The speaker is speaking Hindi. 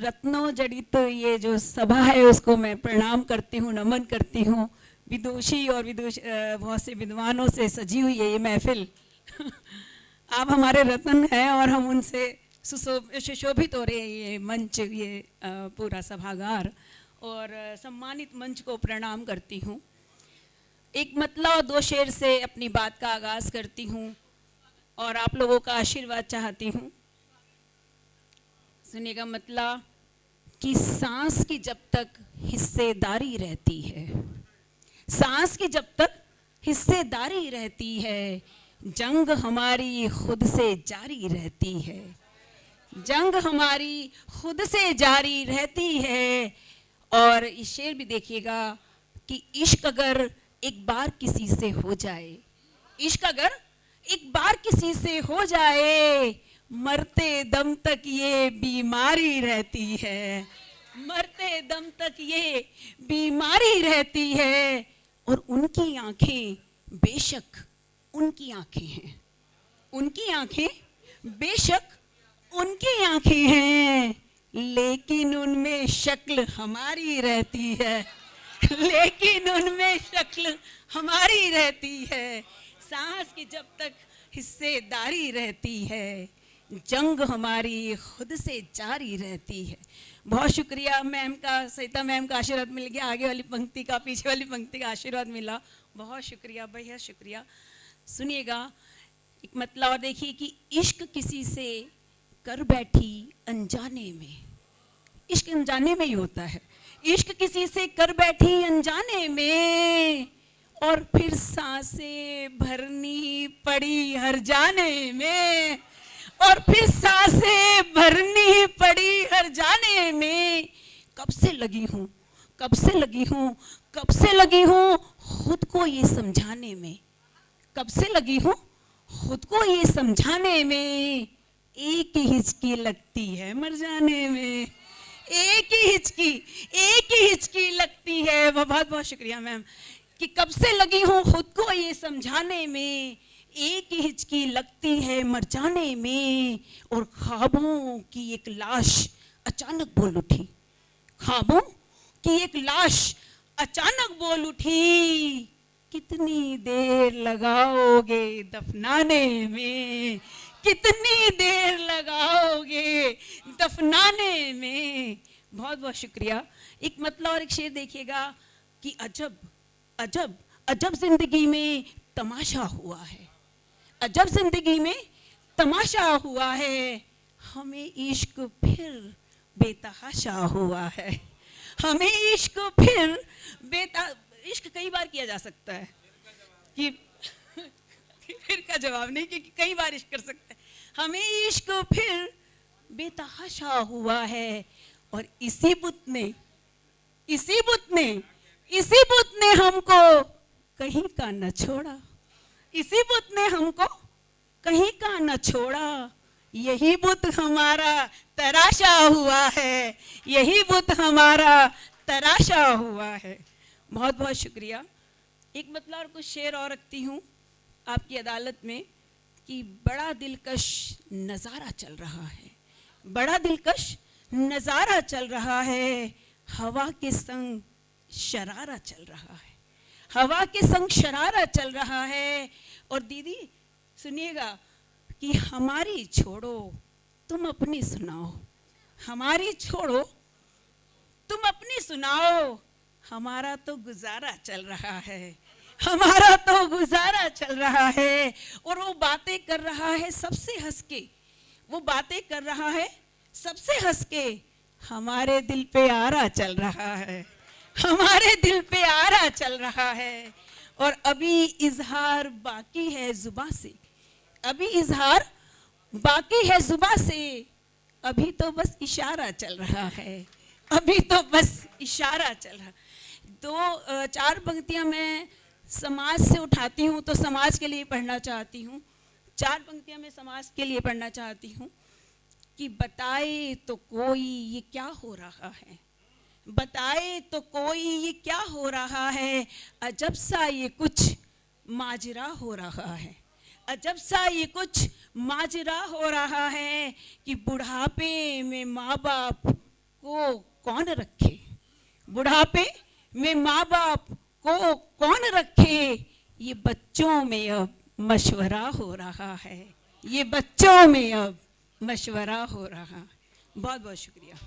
रत्नों जड़ित ये जो सभा है उसको मैं प्रणाम करती हूँ, नमन करती हूँ। विदुषी और बहुत से विद्वानों से सजी हुई है ये महफिल। आप हमारे रत्न हैं और हम उनसे सुशोभित हो रहे हैं। ये मंच, ये पूरा सभागार और सम्मानित मंच को प्रणाम करती हूँ। एक मतला और 2 शेर से अपनी बात का आगाज़ करती हूँ और आप लोगों का आशीर्वाद चाहती हूँ। सुनिएगा मतला कि सांस की जब तक हिस्सेदारी रहती है, सांस की जब तक हिस्सेदारी रहती है, जंग हमारी खुद से जारी रहती है, जंग हमारी खुद से जारी रहती है। और इस शेर भी देखिएगा कि इश्क अगर एक बार किसी से हो जाए, इश्क अगर एक बार किसी से हो जाए, मरते दम तक ये बीमारी रहती है, मरते दम तक ये बीमारी रहती है। और उनकी आंखें बेशक उनकी आंखें हैं, उनकी आंखें बेशक उनकी आंखें हैं, लेकिन उनमें शक्ल हमारी रहती है, लेकिन उनमें शक्ल हमारी रहती है। सांस की जब तक हिस्सेदारी रहती है, जंग हमारी खुद से जारी रहती है। बहुत शुक्रिया मैम का, सरिता मैम का आशीर्वाद मिल गया, आगे वाली पंक्ति का, पीछे वाली पंक्ति का आशीर्वाद मिला। बहुत शुक्रिया, बेहद शुक्रिया। सुनिएगा एक मतलब और देखिए कि इश्क किसी से कर बैठी अनजाने में, इश्क अनजाने में ही होता है। इश्क किसी से कर बैठी अनजाने में और फिर सांसें भरनी पड़ी हर जाने में, और फिर सांसें भरनी पड़ी हर जाने में। कब से लगी हूँ, कब से लगी हूँ, कब से लगी हूँ खुद को ये समझाने में, कब से लगी हूँ खुद को ये समझाने में। एक ही हिचकी लगती है मर जाने में, एक ही हिचकी लगती है। बहुत बहुत शुक्रिया मैम कि कब से लगी हूँ खुद को ये समझाने में, एक ही हिचकी लगती है मर जाने में। और ख्वाबों की एक लाश अचानक बोल उठी, ख्वाबों की एक लाश अचानक बोल उठी, कितनी देर लगाओगे दफनाने में, कितनी देर लगाओगे दफनाने में। बहुत बहुत शुक्रिया। एक मतलब और एक शेर देखिएगा कि अजब अजब अजब जिंदगी में तमाशा हुआ है, अजब जिंदगी में तमाशा हुआ है, हमें इश्क फिर बेतहाशा हुआ है, हमें इश्क फिर इश्क कई बार किया जा सकता है कि फिर का जवाब नहीं, क्योंकि कई बार इश्क कर सकते हैं। हमें इश्क फिर बेतहाशा हुआ है और इसी बुत ने हमको कहीं का न छोड़ा, इसी बुत ने हमको कहीं का न छोड़ा। यही बुत हमारा तराशा हुआ है, यही बुत हमारा तराशा हुआ है। बहुत बहुत शुक्रिया। एक मतलब और कुछ शेर और रखती हूँ आपकी अदालत में कि बड़ा दिलकश नज़ारा चल रहा है, बड़ा दिलकश नज़ारा चल रहा है, हवा के संग शरारा चल रहा है, हवा के संग शरारा चल रहा है। और दीदी सुनिएगा कि हमारी छोड़ो तुम अपनी सुनाओ, हमारी छोड़ो तुम अपनी सुनाओ, हमारा तो गुजारा चल रहा है, हमारा तो गुजारा चल रहा है। और वो बातें कर रहा है सबसे हंस के, वो बातें कर रहा है सबसे हंस के, हमारे दिल पे आरा चल रहा है, हमारे दिल पे आरा चल रहा है। और अभी इजहार बाकी है जुबां से, अभी इजहार बाकी है जुबां से, अभी तो बस इशारा चल रहा है, अभी तो बस इशारा चल रहा। 2-4 पंक्तियां मैं समाज से उठाती हूँ तो समाज के लिए पढ़ना चाहती हूँ। 4 पंक्तियां मैं समाज के लिए पढ़ना चाहती हूँ कि बताए तो कोई ये क्या हो रहा है, बताए तो कोई ये क्या हो रहा है, अजब सा ये कुछ माजरा हो रहा है, अजब सा ये कुछ माजरा हो रहा है कि बुढ़ापे में माँ बाप को कौन रखे, बुढ़ापे में माँ बाप को कौन रखे, ये बच्चों में अब मशवरा हो रहा है, ये बच्चों में अब मशवरा हो रहा। बहुत बहुत शुक्रिया।